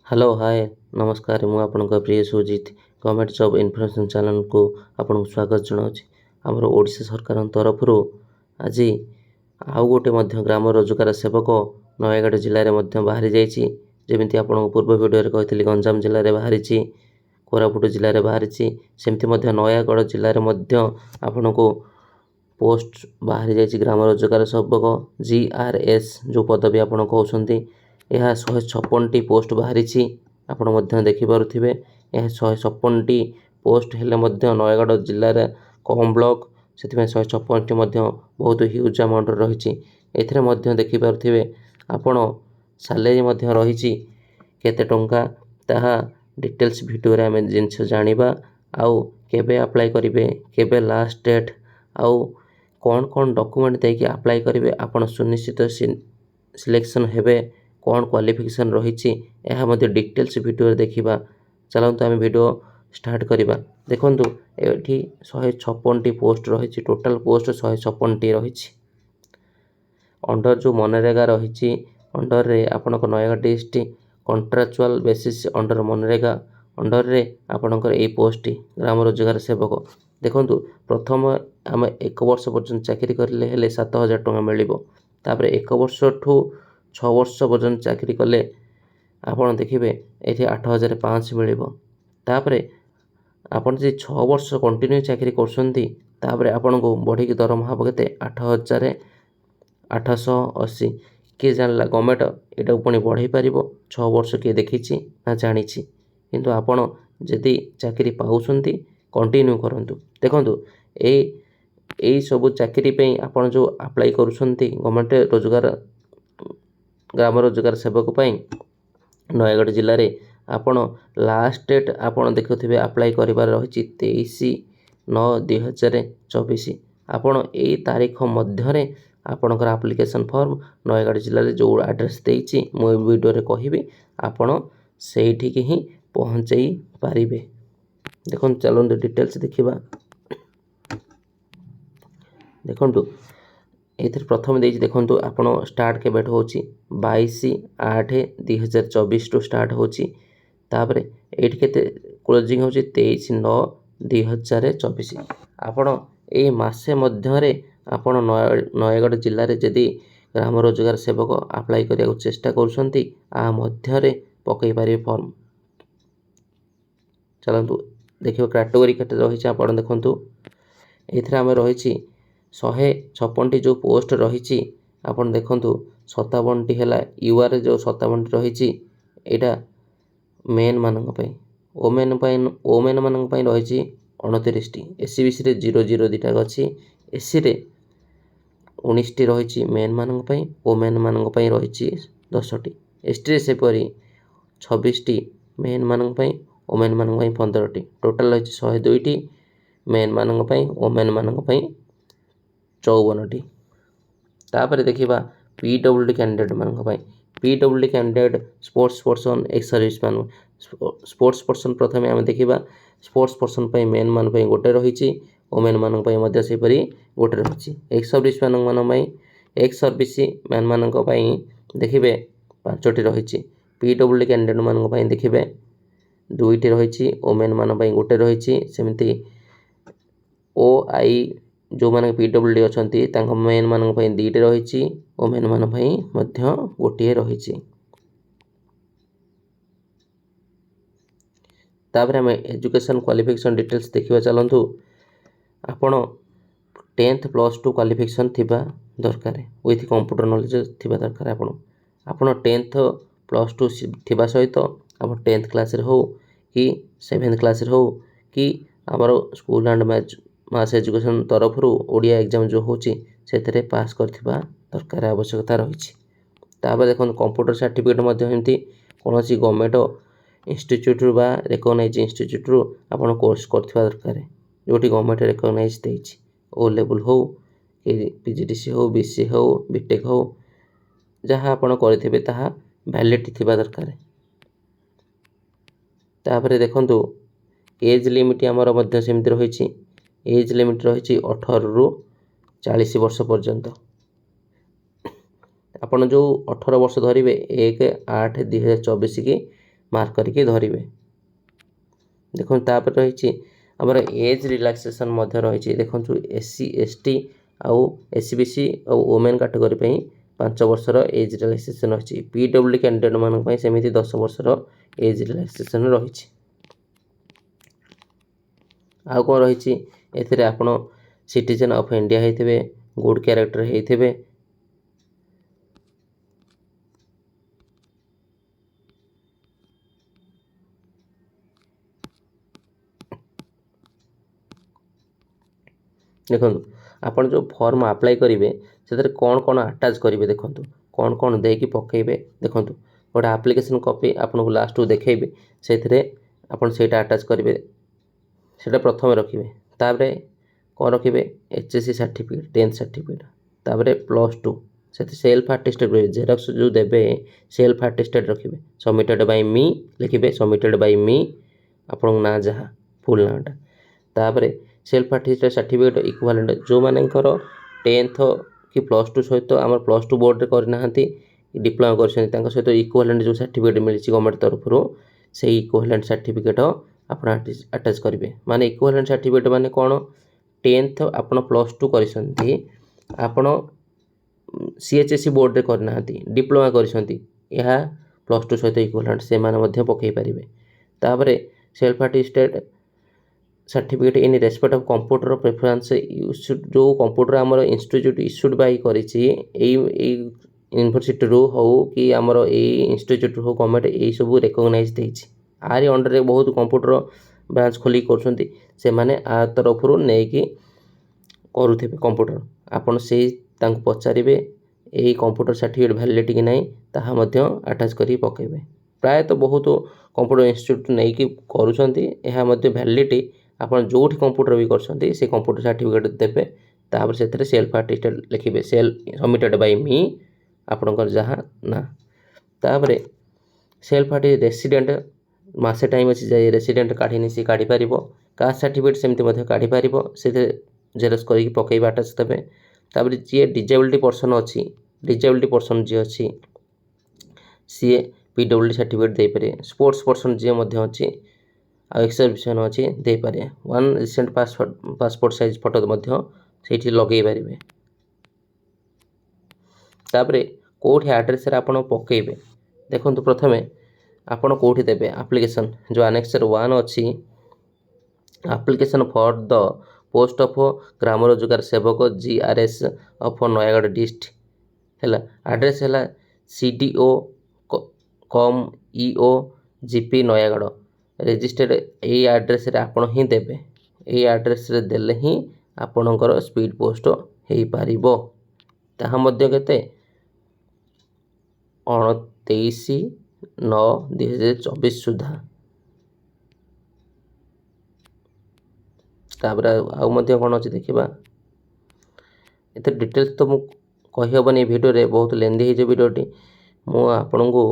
Hello hi नमस्कार मु आपणक प्रिय सुजित गवर्नमेंट जॉब इन्फॉर्मेशन चैनल को आपन स्वागत जनावि आमर ओडिशा सरकार तरफ आज आउ गोटे ग्राम रोजगार सेवक नयगढ़ जिले में बाहरी जाइए जमी आपको पूर्व भिडियो कही गंजाम जिले में बाहरी कोरापुट जिले में बाहरी सेमती नयगढ़ जिले में आपण को पोस्ट बाहरी जाइए ग्राम रोजगार सेवक GRS जो पदवी आपड़ कहते यह 156टी पोस्ट बाहरी आपण देखिपे यह 156टी पोस्ट हेले नयगढ़ जिले में कम ब्लॉक से 156टी बहुत ह्यूज अमाउंट रही देखिपे आपण सैलरी रही केते टंका ताहा डिटेल्स वीडियो रे आमे जिनस जानिबा आउ केबे अप्लाई करिवे केबे लास्ट डेट आउ कौन कौन डॉक्यूमेंट देके अप्लाई करिवे आपण सुनिश्चित सिलेक्शन हेबे कौन क्वालिफिकेशन रही डिटेल्स वीडियो देखा चलते आम वीडियो स्टार्ट करवा देखु ये 156टी पोस्ट रही टोटाल पोस्ट 156टी रही अंडर जो मनरेगा रही अंडर रे आपनक Nayagarh district contractual basis under MNREGA under रे आपनकर ए पोस्ट ग्राम रोजगार सेवक देखु प्रथम आम 1 वर्ष पर्यंत चाकरी करें 7,000 टंका मिलिबो तापर 1 वर्ष ठू 6 वर्ष पर्यंत चाकरी कले आपड़ देखिए ये 8,500 मिलिबो तापरे आपन जे 6 वर्ष कंटिन्यू चाकरी करछंती तापरे आपन को बढ़ी की दरमहा हबो केते 8,880 किए जानला गवर्नमेंट एटा पुणी बढ़ाई पारिबो 6 वर्ष किए देखिछि ना जानिछि किंतु आपन जदि चाकरी पाउछंती कंटिन्यू करंतु देखंतु ए सब चाकरी पे आपन जो अप्लाई करूछंती गवर्नमेंट रोजगार ग्राम रोजगार सेवक पाई नयगढ़ जिले में आपण लास्ट डेट आपड़ देखुवे अप्लाई करिवार रही 23/9/2024 आपण यही तारीख मध्य आपणकर एप्लिकेशन फॉर्म नयगढ़ जिले में जो एड्रेस देइछि मु वीडियो रे कहबी आपण सेठी ही पहुंचई पारिबे देखो चलते डिटेल्स देखा देखु ये प्रथम देखु आप स्टार्ट केबेट हो 22/8/2024 टू स्टार्ट होपर ये क्लोजिंग हो 23/9/2024 आपण ये मसे मध्य आपण नयगढ़ जिले में जदि ग्राम रोजगार सेवक अप्लाई करने को चेष्टा करुँच पकई पारे फॉर्म चलतु देखिए कैटेगोरी केते रही आप देखु ये रही 156टी जो पोस्ट रही आप देखु 57टी है यूआर जो 57टी रही यहाँ मेन मानी ओमेन मान रही 29टी SCBC 002टा अच्छी SC रे 19टी रही मेन मान ओमेन मान रही 10टी ST रे सेपरी 26टी मेन मान ओमेन मान 15टी टोटाल रही 102टी मेन मान ओमेन मान 54टी तापर देखिबा PWD कैंडिडेट मान PWD candidate sports person ex service man sports person प्रथम आम देखिबा स्पोर्ट्स पर्सन मेन मान गोटे रही ओमेन मान सेपरी गोटे रही ex service man ex service man मान देखिए 5टी रही PWD कैंडिडेट मान देखिए 2टी रही ओमेन मान गोटे रही सेमती OI जो माने PWD अच्छी मेन मान 2टी रही ओमेन मान गोटे रही तापर आम एजुकेशन क्वालिफिकेशन डिटेल्स देखा चलतु आपण 10th +2 क्वालिफिकेशन थिबा दरकार विथ कंप्यूटर नॉलेज थिबा दरकार आपण 10th +2 थिबा सहित आप 10th क्लास रे हो कि 7th क्लास रे हो कि आमर स्कूल एंड मास एजुकेशन तरफ ओडिया एग्जाम जो होची से पास करथिबा दरकार आवश्यकता रही तापर देखो कंप्यूटर सर्टिफिकेट एमती कौन गवर्नमेंट इंस्टीट्यूट बा रिकॉग्नाइज इंस्टीट्यूट आपन कोर्स करथिबा दरकार जोटी गवर्नमेंट रिकॉग्नाइज देछि ओ लेवल हो कि PGDC हो BC हो बीटेक हो जहाँ आपन करथिबे ताहा वैलिडिटी थिबा दरकार तापर देखंतु एज लिमिट आमर मध्य सेमती रही एज लिमिट रही 18 ରୁ 40 वर्ष पर्यंत आपण जो 18 वर्ष धरिवे 1/8/2024 की ମାର୍କ କରିକି ଧରିବେ। ଦେଖନ୍ତୁ ତାପରେ ରହିଛି ଆମର ଏଜ୍ ରିଲାକ୍ସେସନ୍ ମଧ୍ୟ ରହିଛି। ଦେଖନ୍ତୁ SC ST ଆଉ SBC ଆଉ ଓମେନ୍ କାଟେଗୋରୀ ପାଇଁ 5 ବର୍ଷର ଏଜ୍ ରିଲାକ୍ସେସନ୍ ରହିଛି। PWD କ୍ୟାଣ୍ଡିଡେଟ୍ ମାନଙ୍କ ପାଇଁ ସେମିତି 10 ବର୍ଷର ଏଜ୍ ରିଲାକ୍ସେସନ୍ ରହିଛି। ଆଉ କ'ଣ ରହିଛି ଏଥିରେ ଆପଣ ସିଟିଜେନ୍ ଅଫ୍ ଇଣ୍ଡିଆ ହେଇଥିବେ, ଗୁଡ୍ କ୍ୟାରେକ୍ଟର ହେଇଥିବେ, ଦେଖନ୍ତୁ ଆପଣ ଯେଉଁ ଫର୍ମ ଆପ୍ଲାଏ କରିବେ ସେଥିରେ କ'ଣ କ'ଣ ଆଟାଚ୍ କରିବେ, ଦେଖନ୍ତୁ କ'ଣ କ'ଣ ଦେଇକି ପକାଇବେ। ଦେଖନ୍ତୁ ଗୋଟେ ଆପ୍ଲିକେସନ୍ କପି ଆପଣଙ୍କୁ ଲାଷ୍ଟକୁ ଦେଖେଇବେ, ସେଥିରେ ଆପଣ ସେଇଟା ଆଟାଚ୍ କରିବେ, ସେଇଟା ପ୍ରଥମେ ରଖିବେ। ତାପରେ କ'ଣ ରଖିବେ, HSC ସାର୍ଟିଫିକେଟ୍, 10th ସାର୍ଟିଫିକେଟ୍, ତାପରେ +2 ସେଠି ସେଲ୍ଫ ଆଟେଷ୍ଟେଡ୍ ରହିବେ, ଜେରକ୍ସ ଯେଉଁ ଦେବେ ସେଲ୍ଫ ଆଟେଷ୍ଟେଡ୍ ରଖିବେ। ସବମିଟେଡ୍ ବାଇ ମି ଲେଖିବେ, ସବମିଟେଡ୍ ବାଇ ମି ଆପଣଙ୍କ ନାଁ ଯାହା ଫୁଲ୍ ନାଁଟା। ତାପରେ ସେଲ୍ଫ ଆଟେଷ୍ଟେଡ୍ ସାର୍ଟିଫିକେଟ୍ ଇକ୍ୱାଲେଣ୍ଟ ଯେଉଁମାନଙ୍କର 10th କି +2 ସହିତ ଆମର +2 ବୋର୍ଡ଼ରେ କରିନାହାନ୍ତି, ଡିପ୍ଲୋମା କରିଛନ୍ତି, ତାଙ୍କ ସହିତ ଇକ୍ୱାଲେଣ୍ଟ ଯେଉଁ ସାର୍ଟିଫିକେଟ୍ ମିଳିଛି ଗଭର୍ଣ୍ଣମେଣ୍ଟ ତରଫରୁ ସେଇ ଇକ୍ୱାଲେଣ୍ଟ ସାର୍ଟିଫିକେଟ୍ ଆପଣ ଆଟାଚ୍ କରିବେ। ମାନେ ଇକ୍ୱାଲେଣ୍ଟ ସାର୍ଟିଫିକେଟ୍ ମାନେ କ'ଣ, 10th ଆପଣ +2 କରିଛନ୍ତି, ଆପଣ CHSE ବୋର୍ଡ଼ରେ କରିନାହାନ୍ତି, ଡିପ୍ଲୋମା କରିଛନ୍ତି, ଏହା +2 ସହିତ ଇକ୍ୱାଲେଣ୍ଟ, ସେମାନେ ମଧ୍ୟ ପକାଇ ପାରିବେ। ତାପରେ self attested certificate in respect of computer preference, ଯେଉଁ କମ୍ପ୍ୟୁଟର ଆମର ଇନଷ୍ଟିଚ୍ୟୁଟ୍ ଇସ୍ୟୁଡ୍ ବାଇ କରିଛି, ଏଇ ୟୁନିଭର୍ସିଟିରୁ ହେଉ କି ଆମର ଏଇ ଇନଷ୍ଟିଚ୍ୟୁଟ୍ ହେଉ, ଗଭର୍ଣ୍ଣମେଣ୍ଟ ଏଇସବୁ ରେକଗ୍ନାଇଜ୍ ଦେଇଛି। ଆରି ଅଣ୍ଡରରେ ବହୁତ କମ୍ପ୍ୟୁଟର ବ୍ରାଞ୍ଚ ଖୋଲିକି କରୁଛନ୍ତି, ସେମାନେ ଆ ତରଫରୁ ନେଇକି କରୁଥିବେ କମ୍ପ୍ୟୁଟର। ଆପଣ ସେଇ ତାଙ୍କୁ ପଚାରିବେ ଏଇ କମ୍ପ୍ୟୁଟର ସାର୍ଟିଫିକେଟ୍ ଭ୍ୟାଲିଡିଟି କି ନାହିଁ, ତାହା ମଧ୍ୟ ଆଟାଚ୍ କରିକି ପକାଇବେ। ପ୍ରାୟତଃ ବହୁତ କମ୍ପ୍ୟୁଟର ଇନଷ୍ଟିଚ୍ୟୁଟ୍ ନେଇକି କରୁଛନ୍ତି, ଏହା ମଧ୍ୟ ଭ୍ୟାଲିଡିଟି ଆପଣ ଯେଉଁଠି କମ୍ପ୍ୟୁଟର ବି କରିଛନ୍ତି ସେ କମ୍ପ୍ୟୁଟର ସାର୍ଟିଫିକେଟ୍ ଦେବେ। ତାପରେ ସେଥିରେ ସେଲ୍ଫ ଆଟେଷ୍ଟେଡ୍ ଲେଖିବେ, ସବମିଟେଡ୍ ବାଇ ମି ଆପଣଙ୍କର ଯାହା ନା। ତାପରେ ସେଲ୍ଫ ଆଟେଷ୍ଟେଡ୍ ରେସିଡେଣ୍ଟ, ମାସେ ଟାଇମ୍ ଅଛି, ଯାଇ ରେସିଡେଣ୍ଟ କାଢ଼ିନି ସିଏ କାଢ଼ିପାରିବ। କାଷ୍ଟ ସାର୍ଟିଫିକେଟ୍ ସେମିତି ମଧ୍ୟ କାଢ଼ିପାରିବ, ସେଥିରେ ଜେରକ୍ସ କରିକି ପକାଇବା ଆଟାଚ୍ ଦେବେ। ତାପରେ ଯିଏ ଡିଜେବିଲିଟି ପର୍ସନ୍ ଅଛି, ଡିଜେବିଲିଟି ପର୍ସନ୍ ଯିଏ ଅଛି ସିଏ PWD ସାର୍ଟିଫିକେଟ୍ ଦେଇପାରିବେ। ସ୍ପୋର୍ଟସ୍ ପର୍ସନ୍ ଯିଏ ମଧ୍ୟ ଅଛି ଆଉ ଏକ୍ସର୍ଭିସନ୍ ଅଛି ଦେଇପାରିବେ। 1 ରିସେଣ୍ଟ ପାସପୋର୍ଟ ସାଇଜ୍ ଫଟୋ ମଧ୍ୟ ସେଇଠି ଲଗେଇ ପାରିବେ। ତାପରେ କେଉଁଠି ଆଡ୍ରେସ୍ରେ ଆପଣ ପକାଇବେ, ଦେଖନ୍ତୁ ପ୍ରଥମେ ଆପଣ କେଉଁଠି ଦେବେ ଆପ୍ଲିକେସନ୍, ଯେଉଁ ଆନେକ୍ସର 1 ଅଛି, application for the post of Gram Rozgar Sevak GRS of Nayagarh district ହେଲା। ଆଡ୍ରେସ୍ ହେଲା CDO cum EO GP Nayagarh. Registered ଏଇ ଆଡ୍ରେସ୍ରେ ଆପଣ ହିଁ ଦେବେ। ଏଇ ଆଡ୍ରେସ୍ରେ ଦେଲେ ହିଁ ଆପଣଙ୍କର ସ୍ପିଡ୍ ପୋଷ୍ଟ ହେଇପାରିବ। ତାହା ମଧ୍ୟ କେତେ, 29/9/2024 ସୁଦ୍ଧା। ତାପରେ ଆଉ ମଧ୍ୟ କ'ଣ ଅଛି ଦେଖିବା। ଏଥିରେ ଡିଟେଲ୍ସ ତ ମୁଁ କହିହେବନି, ଏ ଭିଡ଼ିଓରେ ବହୁତ ଲେନ୍ଦି ହେଇଯିବ ଭିଡ଼ିଓଟି। ମୁଁ ଆପଣଙ୍କୁ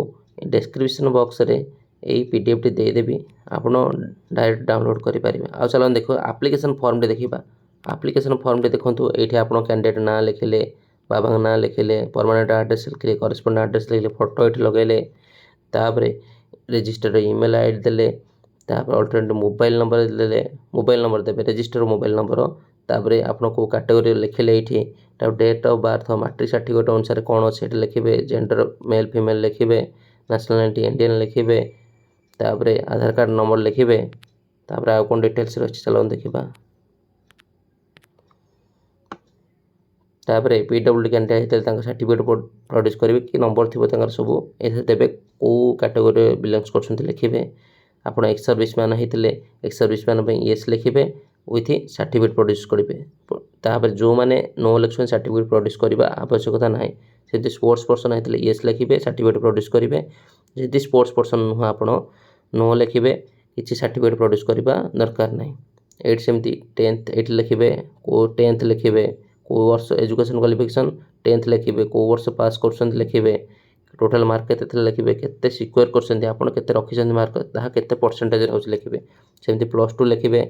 ଡେସ୍କ୍ରିପସନ୍ ବକ୍ସରେ ଏଇ PDFଟି ଦେଇଦେବି, ଆପଣ ଡାଇରେକ୍ଟ ଡାଉନଲୋଡ଼ କରିପାରିବେ। ଆଉ ଚାଲନ୍ତୁ ଦେଖିବା ଆପ୍ଲିକେସନ୍ ଫର୍ମଟି ଦେଖିବା। ଆପ୍ଲିକେସନ୍ ଫର୍ମଟି ଦେଖନ୍ତୁ, ଏଇଠି ଆପଣ କ୍ୟାଣ୍ଡିଡେଟ୍ ନାଁ ଲେଖିଲେ, ବାବାଙ୍କ ନାଁ ଲେଖିଲେ, ପରମାନେଣ୍ଟ ଆଡ୍ରେସ୍ ଲେଖିଲେ, କରେସ୍ପଣ୍ଡେଣ୍ଟ ଆଡ୍ରେସ୍ ଲେଖିଲେ, ଫଟୋ ଏଠି ଲଗାଇଲେ, ତାପରେ ରେଜିଷ୍ଟର୍ଡ ଇମେଲ୍ ID ଦେଲେ, ତାପରେ ଅଲ୍ଟରନେଟ୍ ମୋବାଇଲ୍ ନମ୍ବର ଦେଲେ, ମୋବାଇଲ୍ ନମ୍ବର ଦେବେ, ରେଜିଷ୍ଟର ମୋବାଇଲ୍ ନମ୍ବର। ତାପରେ ଆପଣ କେଉଁ କାଟେଗୋରୀ ଲେଖିଲେ ଏଇଠି, ତାପରେ date of birth, matric certificate ଅନୁସାରେ କ'ଣ ଅଛି ଏଠି ଲେଖିବେ, ଜେଣ୍ଡର ମେଲ୍ ଫିମେଲ୍ ଲେଖିବେ, ନ୍ୟାସନାଲିଟି ଇଣ୍ଡିଆନ୍ ଲେଖିବେ, ତାପରେ ଆଧାର କାର୍ଡ଼ ନମ୍ବର ଲେଖିବେ। ତାପରେ ଆଉ କ'ଣ ଡିଟେଲ୍ସ ରହିଛି ଚାଲନ୍ତୁ ଦେଖିବା। ତାପରେ PWD କ୍ୟାଣ୍ଡିଡେଟ୍ ହେଇଥିଲେ ତାଙ୍କ ସାର୍ଟିଫିକେଟ୍ ପ୍ରଡ୍ୟୁସ୍ କରିବେ, କି ନମ୍ବର ଥିବ ତାଙ୍କର ସବୁ ଏଥିରେ ଦେବେ, କେଉଁ କାଟେଗୋରୀରେ ବିଲଙ୍ଗସ୍ କରୁଛନ୍ତି ଲେଖିବେ। ଆପଣ ଏକ୍ସ ସର୍ଭିସମ୍ୟାନ୍ ହେଇଥିଲେ ଏକ୍ସ ସର୍ଭିସମ୍ୟାନ୍ ପାଇଁ ୟେସ୍ ଲେଖିବେ, ୱିଥ୍ ସାର୍ଟିଫିକେଟ୍ ପ୍ରଡ୍ୟୁସ୍ କରିବେ। ତାପରେ ଯେଉଁମାନେ ନୋ ଲେଖୁଛନ୍ତି ସାର୍ଟିଫିକେଟ୍ ପ୍ରଡ୍ୟୁସ୍ କରିବା ଆବଶ୍ୟକତା ନାହିଁ। ଯଦି ସ୍ପୋର୍ଟସ୍ ପର୍ସନ୍ ହେଇଥିଲେ ୟେସ୍ ଲେଖିବେ, ସାର୍ଟିଫିକେଟ୍ ପ୍ରଡ୍ୟୁସ୍ କରିବେ। ଯଦି ସ୍ପୋର୍ଟସ୍ ପର୍ସନ୍ ନୁହଁ ଆପଣ ନୋ ଲେଖିବେ, କିଛି ସାର୍ଟିଫିକେଟ୍ ପ୍ରଡ୍ୟୁସ୍ କରିବା ଦରକାର ନାହିଁ। ଏଇଠି ସେମିତି 10th ଏଇଠି ଲେଖିବେ, କେଉଁ 10th ଲେଖିବେ, କେଉଁ ବର୍ଷ ଏଜୁକେସନ୍ କ୍ୱାଲିଫିକେସନ୍ 10th ଲେଖିବେ, କେଉଁ ବର୍ଷ ପାସ୍ କରୁଛନ୍ତି ଲେଖିବେ, ଟୋଟାଲ୍ ମାର୍କ କେତେ ଥିଲା ଲେଖିବେ, କେତେ ସିକ୍ୟୁର କରିଛନ୍ତି ଆପଣ, କେତେ ରଖିଛନ୍ତି ମାର୍କ, ତାହା କେତେ ପରସେଣ୍ଟେଜ୍ ରହୁଛି ଲେଖିବେ। ସେମିତି +2 ଲେଖିବେ,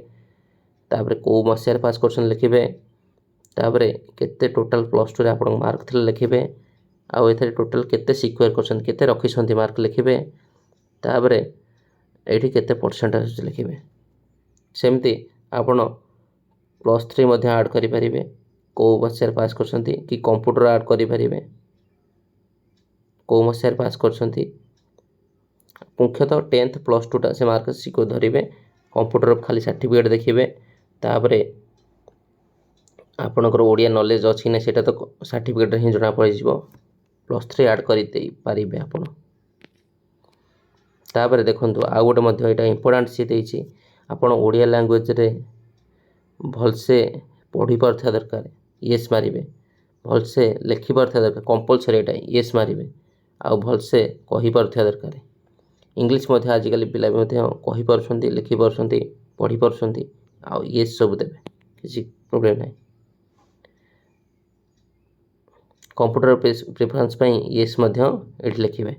ତାପରେ କେଉଁ ମସିହାରେ ପାସ୍ କରୁଛନ୍ତି ଲେଖିବେ, ତାପରେ କେତେ ଟୋଟାଲ୍ +2ରେ ଆପଣଙ୍କ ମାର୍କ ଥିଲା ଲେଖିବେ, ଆଉ ଏଥିରେ ଟୋଟାଲ୍ କେତେ ସିକ୍ୟୁର କରିଛନ୍ତି, କେତେ ରଖିଛନ୍ତି ମାର୍କ ଲେଖିବେ। तापर ये केते परसेंट आसुछि लिखिबे। सेमती आपण +3 ऐड करें कौ मसीह पास कर कि कंप्यूटर ऐड करें कौ मसीह पास कर मुख्यतः 10th +2 टा से मार्क को धरिवे कंप्यूटर खाली सर्टिफिकेट देखिए तापर आपणकर ओडिया नॉलेज अच्छी ना सेटा तो सर्टिफिकेट ही जना पड़ +3 ऐड करते पारे आपण तापर देखो आ गोटे यहाँ इम्पोर्टाट सी देती आपण ओडिया लैंग्वेज रे भलसे पढ़ी पार्था दरकार येस मारे भलसे लिखि पार्था दरकार कंपलसरी एटा येस मारे आउ भलसे कहि पार्था दरकार। इंग्लिश मध्य आजिकल पिला भी कहि पारुछंती लिखि पारुछंती पढ़ी पारुछंती आउ येस सब देबे किसी प्रॉब्लम नहीं। कंप्यूटर प्रेफरेंस पई येस मध्य एठी लिखिबे।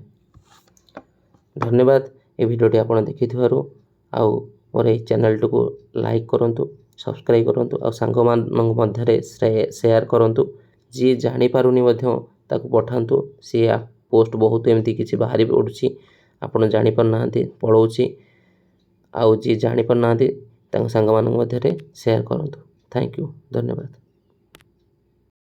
धन्यवाद ए वीडियोटी आपण देखिथिबारु आउ मोर ए चैनल को लाइक करंतु सब्सक्राइब करंतु और सांग मान मध्यरे शेयर करंतु जी जानि पारुनी मध्य ताकू पठांतु सी पोस्ट बहुत एमती किछि बाहरी पडुछि आपण जानि पर नांती पढौछि आउ जी जानि पर नांती तांग सांग मान मध्यरे शेयर करंतु। थैंक यू धन्यवाद।